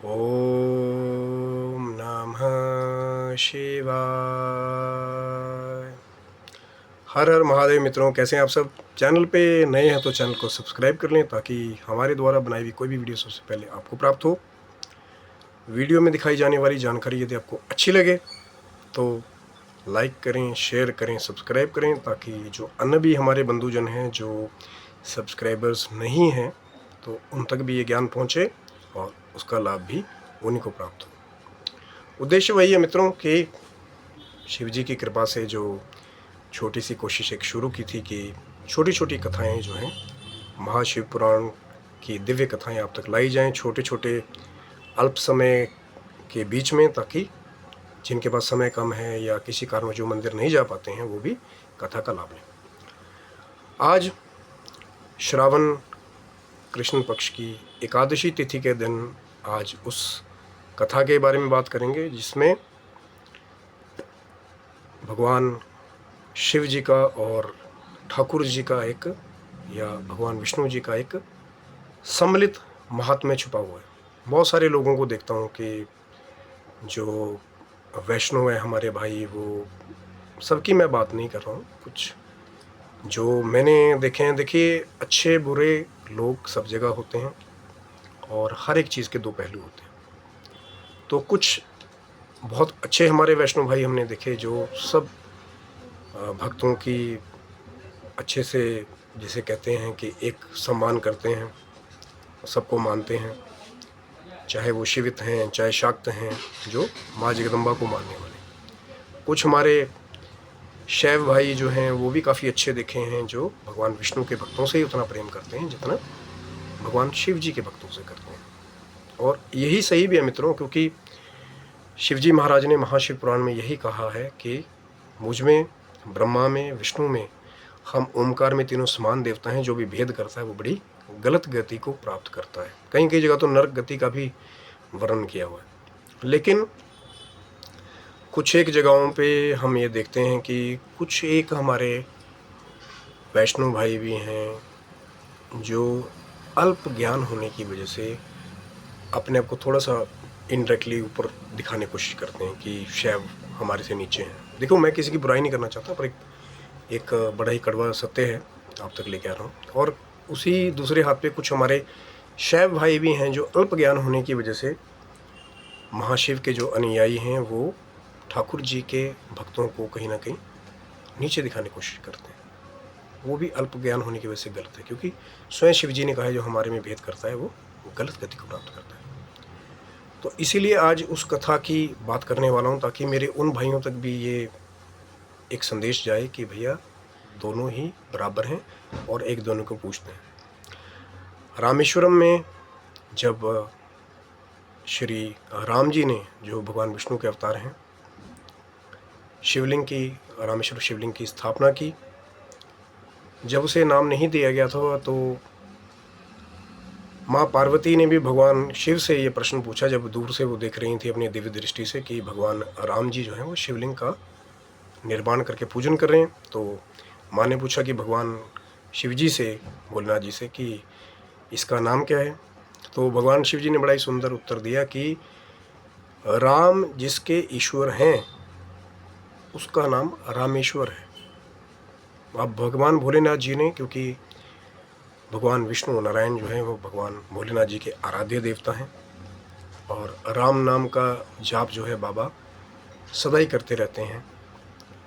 ओम नमः शिवाय। हर हर महादेव मित्रों, कैसे हैं आप सब। चैनल पे नए हैं तो चैनल को सब्सक्राइब कर लें ताकि हमारे द्वारा बनाई हुई कोई भी वीडियो सबसे पहले आपको प्राप्त हो। वीडियो में दिखाई जाने वाली जानकारी यदि आपको अच्छी लगे तो लाइक करें, शेयर करें, सब्सक्राइब करें ताकि जो अन्य भी हमारे बंधुजन हैं जो सब्सक्राइबर्स नहीं हैं तो उन तक भी ये ज्ञान पहुँचे और उसका लाभ भी उन्हीं को प्राप्त हो। उद्देश्य वही है मित्रों कि शिव जी की कृपा से जो छोटी सी कोशिश एक शुरू की थी कि छोटी छोटी कथाएं जो हैं महाशिव पुराण की दिव्य कथाएं आप तक लाई जाएं छोटे छोटे अल्प समय के बीच में, ताकि जिनके पास समय कम है या किसी कारण जो मंदिर नहीं जा पाते हैं वो भी कथा का लाभ लें। आज श्रावण कृष्ण पक्ष की एकादशी तिथि के दिन आज उस कथा के बारे में बात करेंगे जिसमें भगवान शिव जी का और ठाकुर जी का एक या भगवान विष्णु जी का एक सम्मिलित महात्म्य छुपा हुआ है। बहुत सारे लोगों को देखता हूँ कि जो वैष्णव है हमारे भाई, वो सबकी मैं बात नहीं कर रहा हूँ, कुछ जो मैंने देखे हैं, देखिए अच्छे बुरे लोग सब जगह होते हैं और हर एक चीज़ के दो पहलू होते हैं। तो कुछ बहुत अच्छे हमारे वैष्णव भाई हमने देखे जो सब भक्तों की अच्छे से, जिसे कहते हैं कि एक सम्मान करते हैं, सबको मानते हैं, चाहे वो शिवित हैं चाहे शाक्त हैं, जो माँ जगदम्बा को मानने वाले। कुछ हमारे शैव भाई जो हैं वो भी काफ़ी अच्छे देखे हैं, जो भगवान विष्णु के भक्तों से ही उतना प्रेम करते हैं जितना भगवान शिव जी के भक्तों से करते हैं। और यही सही भी है मित्रों, क्योंकि शिवजी महाराज ने महाशिव पुराण में यही कहा है कि मुझ में, ब्रह्मा में, विष्णु में, हम ओमकार में तीनों समान देवता हैं। जो भी भेद करता है वो बड़ी गलत गति को प्राप्त करता है। कहीं कई जगह तो नरक गति का भी वर्णन किया हुआ है। लेकिन कुछ एक जगहों पे हम ये देखते हैं कि कुछ एक हमारे वैष्णव भाई भी हैं जो अल्प ज्ञान होने की वजह से अपने आप को थोड़ा सा इनडायरेक्टली ऊपर दिखाने की कोशिश करते हैं कि शैव हमारे से नीचे हैं। देखो, मैं किसी की बुराई नहीं करना चाहता, पर एक बड़ा ही कड़वा सत्य है आप तक लेके आ रहा हूँ। और उसी दूसरे हाथ पे कुछ हमारे शैव भाई भी हैं जो अल्प ज्ञान होने की वजह से महाशिव के जो अनुयायी हैं वो ठाकुर जी के भक्तों को कहीं ना कहीं नीचे दिखाने की कोशिश करते हैं। वो भी अल्प ज्ञान होने की वजह से गलत है, क्योंकि स्वयं शिव जी ने कहा है जो हमारे में भेद करता है वो गलत गति को प्राप्त करता है। तो इसीलिए आज उस कथा की बात करने वाला हूँ ताकि मेरे उन भाइयों तक भी ये एक संदेश जाए कि भैया दोनों ही बराबर हैं और एक दोनों को पूछते हैं। रामेश्वरम में जब श्री राम जी ने, जो भगवान विष्णु के अवतार हैं, शिवलिंग की, रामेश्वर शिवलिंग की स्थापना की, जब उसे नाम नहीं दिया गया था तो माँ पार्वती ने भी भगवान शिव से ये प्रश्न पूछा, जब दूर से वो देख रही थी अपनी दिव्य दृष्टि से कि भगवान राम जी जो हैं वो शिवलिंग का निर्माण करके पूजन कर रहे हैं। तो माँ ने पूछा कि भगवान शिव जी से, भोलेनाथ जी से, कि इसका नाम क्या है। तो भगवान शिव जी ने बड़ा ही सुंदर उत्तर दिया कि राम जिसके ईश्वर हैं उसका नाम रामेश्वर है। अब भगवान भोलेनाथ जी ने, क्योंकि भगवान विष्णु नारायण जो हैं वो भगवान भोलेनाथ जी के आराध्य देवता हैं और राम नाम का जाप जो है बाबा सदा ही करते रहते हैं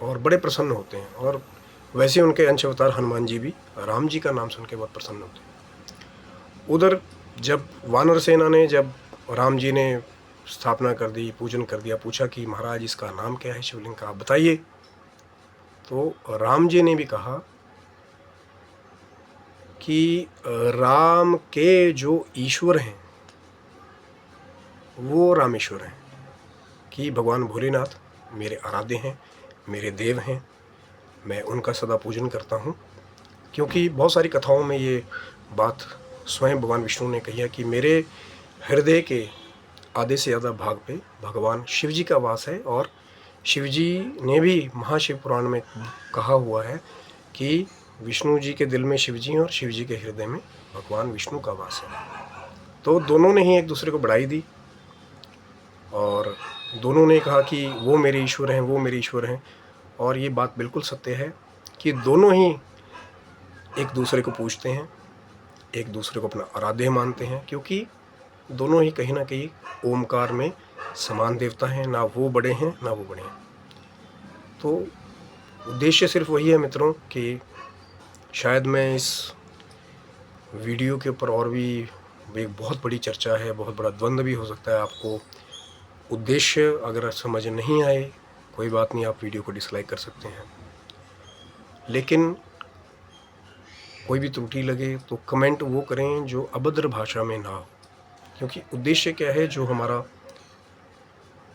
और बड़े प्रसन्न होते हैं। और वैसे उनके अंश अवतार हनुमान जी भी राम जी का नाम सुन के बहुत प्रसन्न होते हैं। उधर जब वानर सेना ने, जब राम जी ने स्थापना कर दी, पूजन कर दिया, पूछा कि महाराज इसका नाम क्या है शिवलिंग का, आप बताइए। तो राम जी ने भी कहा कि राम के जो ईश्वर हैं वो रामेश्वर हैं, कि भगवान भोलेनाथ मेरे आराध्य हैं, मेरे देव हैं, मैं उनका सदा पूजन करता हूँ। क्योंकि बहुत सारी कथाओं में ये बात स्वयं भगवान विष्णु ने कही है कि मेरे हृदय के आधे से ज़्यादा भाग पे भगवान शिव जी का वास है। और शिव जी ने भी महाशिव पुराण में कहा हुआ है कि विष्णु जी के दिल में शिव जी और शिव जी के हृदय में भगवान विष्णु का वास है। तो दोनों ने ही एक दूसरे को बढ़ाई दी और दोनों ने कहा कि वो मेरे ईश्वर हैं, वो मेरे ईश्वर हैं। और ये बात बिल्कुल सत्य है कि दोनों ही एक दूसरे को पूजते हैं, एक दूसरे को अपना आराध्य मानते हैं, क्योंकि दोनों ही कहीं ना कहीं ओमकार में समान देवता हैं, ना वो बड़े हैं ना वो बड़े हैं। तो उद्देश्य सिर्फ वही है मित्रों कि शायद मैं इस वीडियो के ऊपर और भी एक बहुत बड़ी चर्चा है, बहुत बड़ा द्वंद्व भी हो सकता है। आपको उद्देश्य अगर समझ नहीं आए, कोई बात नहीं, आप वीडियो को डिसलाइक कर सकते हैं। लेकिन कोई भी त्रुटि लगे तो कमेंट वो करें जो अभद्र भाषा में ना हो, क्योंकि उद्देश्य क्या है, जो हमारा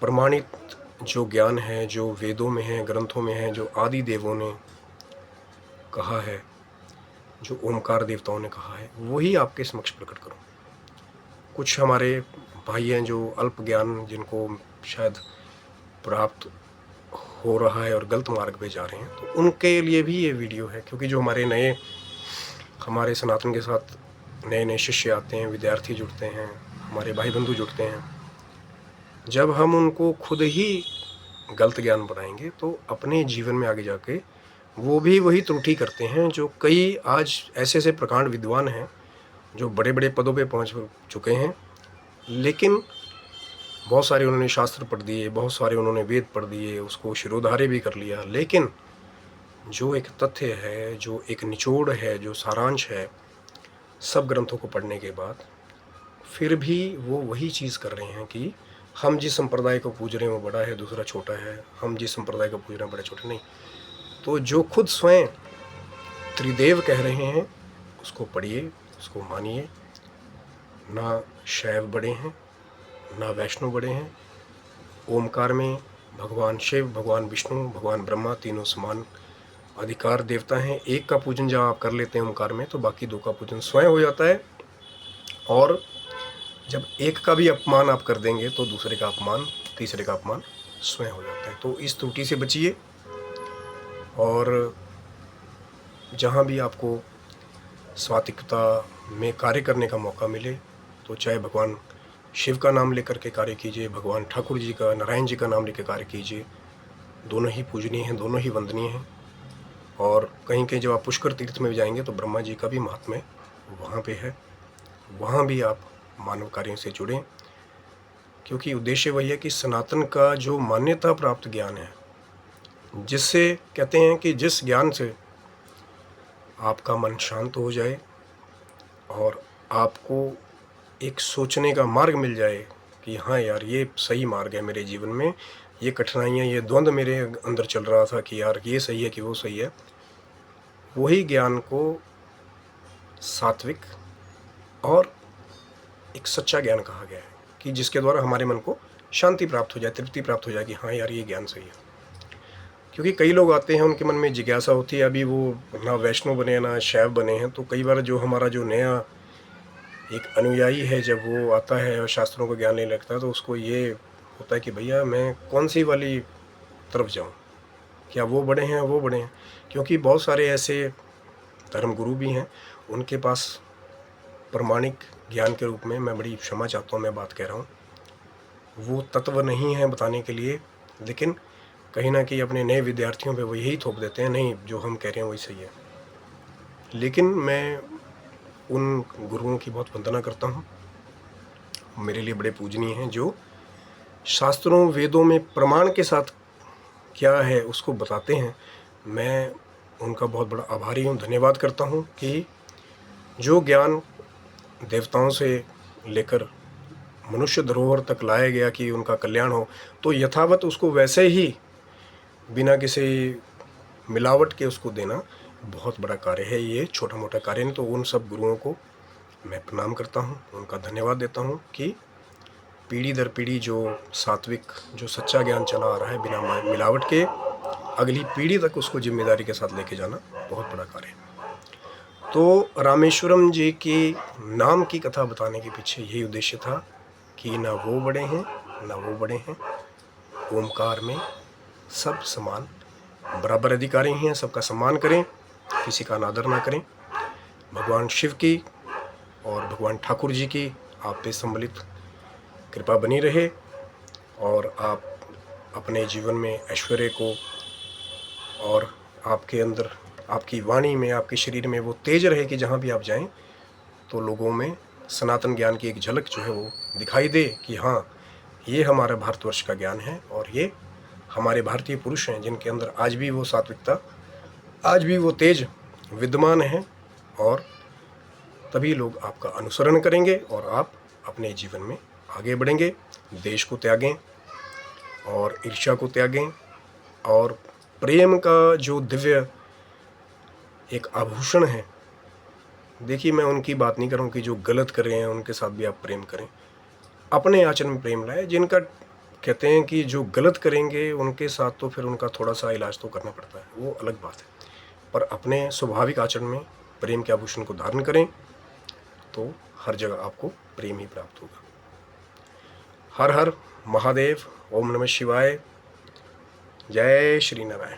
प्रमाणित जो ज्ञान है, जो वेदों में है, ग्रंथों में है, जो आदि देवों ने कहा है, जो ओमकार देवताओं ने कहा है, वही आपके समक्ष प्रकट करूं। कुछ हमारे भाई हैं जो अल्प ज्ञान जिनको शायद प्राप्त हो रहा है और गलत मार्ग पे जा रहे हैं, तो उनके लिए भी ये वीडियो है। क्योंकि जो हमारे सनातन के साथ नए नए शिष्य आते हैं, विद्यार्थी जुड़ते हैं, हमारे भाई बंधु जुड़ते हैं, जब हम उनको खुद ही गलत ज्ञान बनाएंगे तो अपने जीवन में आगे जाके वो भी वही त्रुटि करते हैं जो कई आज ऐसे ऐसे प्रकांड विद्वान हैं जो बड़े बड़े पदों पे पहुंच चुके हैं, लेकिन बहुत सारे उन्होंने शास्त्र पढ़ दिए, बहुत सारे उन्होंने वेद पढ़ दिए, उसको शिरोधार्य भी कर लिया, लेकिन जो एक तथ्य है, जो एक निचोड़ है, जो सारांश है, सब ग्रंथों को पढ़ने के बाद फिर भी वो वही चीज़ कर रहे हैं कि हम जिस संप्रदाय को पूज रहे हैं वो बड़ा है, दूसरा छोटा है, हम जिस संप्रदाय को पूज रहे हैं बड़ा छोटा नहीं। तो जो खुद स्वयं त्रिदेव कह रहे हैं उसको पढ़िए, उसको मानिए। ना शैव बड़े हैं, ना वैष्णव बड़े हैं। ओमकार में भगवान शिव, भगवान विष्णु, भगवान ब्रह्मा तीनों समान अधिकार देवता हैं। एक का पूजन जब आप कर लेते हैं ओमकार में, तो बाकी दो का पूजन स्वयं हो जाता है। और जब एक का भी अपमान आप कर देंगे तो दूसरे का अपमान, तीसरे का अपमान स्वयं हो जाता है। तो इस त्रुटि से बचिए। और जहाँ भी आपको स्वात्विकता में कार्य करने का मौका मिले, तो चाहे भगवान शिव का नाम लेकर के कार्य कीजिए, भगवान ठाकुर जी का, नारायण जी का नाम लेकर कार्य कीजिए। दोनों ही पूजनीय हैं, दोनों ही वंदनीय हैं। और कहीं कहीं जब आप पुष्कर तीर्थ में जाएंगे तो ब्रह्मा जी का भी महात्म्य वहाँ पे है, वहाँ भी आप मानव कार्यों से जुड़ें, क्योंकि उद्देश्य वही है कि सनातन का जो मान्यता प्राप्त ज्ञान है, जिससे कहते हैं कि जिस ज्ञान से आपका मन शांत हो जाए और आपको एक सोचने का मार्ग मिल जाए कि हाँ यार ये सही मार्ग है मेरे जीवन में, ये कठिनाइयाँ, ये द्वंद्व मेरे अंदर चल रहा था कि यार ये सही है कि वो सही है, वही ज्ञान को सात्विक और एक सच्चा ज्ञान कहा गया है कि जिसके द्वारा हमारे मन को शांति प्राप्त हो जाए, तृप्ति प्राप्त हो जाए कि हाँ यार ये ज्ञान सही है। क्योंकि कई लोग आते हैं, उनके मन में जिज्ञासा होती है, अभी वो ना वैष्णव बने ना शैव बने हैं, तो कई बार जो हमारा जो नया एक अनुयायी है, जब वो आता है और शास्त्रों को ज्ञान लेने लगता है, तो उसको ये होता है कि भैया मैं कौन सी वाली तरफ जाऊं, क्या वो बड़े हैं वो बड़े हैं। क्योंकि बहुत सारे ऐसे धर्म गुरु भी हैं, उनके पास प्रमाणिक ज्ञान के रूप में, मैं बड़ी क्षमा चाहता हूँ मैं बात कह रहा हूँ, वो तत्व नहीं है बताने के लिए, लेकिन कहीं ना कहीं अपने नए विद्यार्थियों पे वो यही थोप देते हैं, नहीं जो हम कह रहे हैं वही सही है। लेकिन मैं उन गुरुओं की बहुत वंदना करता हूँ, मेरे लिए बड़े पूजनीय हैं, जो शास्त्रों वेदों में प्रमाण के साथ क्या है उसको बताते हैं। मैं उनका बहुत बड़ा आभारी हूँ, धन्यवाद करता हूँ कि जो ज्ञान देवताओं से लेकर मनुष्य धरोहर तक लाया गया कि उनका कल्याण हो, तो यथावत उसको वैसे ही बिना किसी मिलावट के उसको देना बहुत बड़ा कार्य है। ये छोटा मोटा कार्य नहीं। तो उन सब गुरुओं को मैं प्रणाम करता हूँ, उनका धन्यवाद देता हूँ कि पीढ़ी दर पीढ़ी जो सात्विक, जो सच्चा ज्ञान चला आ रहा है बिना मिलावट के, अगली पीढ़ी तक उसको जिम्मेदारी के साथ लेके जाना बहुत बड़ा कार्य है। तो रामेश्वरम जी की नाम की कथा बताने के पीछे यही उद्देश्य था कि ना वो बड़े हैं ना वो बड़े हैं, ओमकार में सब समान बराबर अधिकारी हैं, सबका सम्मान करें, किसी का अनादर ना करें। भगवान शिव की और भगवान ठाकुर जी की आप पे सम्मिलित कृपा बनी रहे। और आप अपने जीवन में ऐश्वर्य को, और आपके अंदर, आपकी वाणी में, आपके शरीर में वो तेज रहे कि जहाँ भी आप जाएं तो लोगों में सनातन ज्ञान की एक झलक जो है वो दिखाई दे कि हाँ, ये हमारा भारतवर्ष का ज्ञान है और ये हमारे भारतीय पुरुष हैं जिनके अंदर आज भी वो सात्विकता, आज भी वो तेज विद्यमान है। और तभी लोग आपका अनुसरण करेंगे और आप अपने जीवन में आगे बढ़ेंगे। देश को त्यागें और ईर्ष्या को त्यागें, और प्रेम का जो दिव्य एक आभूषण है, देखिए मैं उनकी बात नहीं कर रहा हूँ कि जो गलत कर रहे हैं उनके साथ भी आप प्रेम करें, अपने आचरण में प्रेम लाए। जिनका कहते हैं कि जो गलत करेंगे उनके साथ तो फिर उनका थोड़ा सा इलाज तो करना पड़ता है, वो अलग बात है, पर अपने स्वाभाविक आचरण में प्रेम के आभूषण को धारण करें तो हर जगह आपको प्रेम ही प्राप्त होगा। हर हर महादेव। ओम नमः शिवाय। जय श्री नारायण।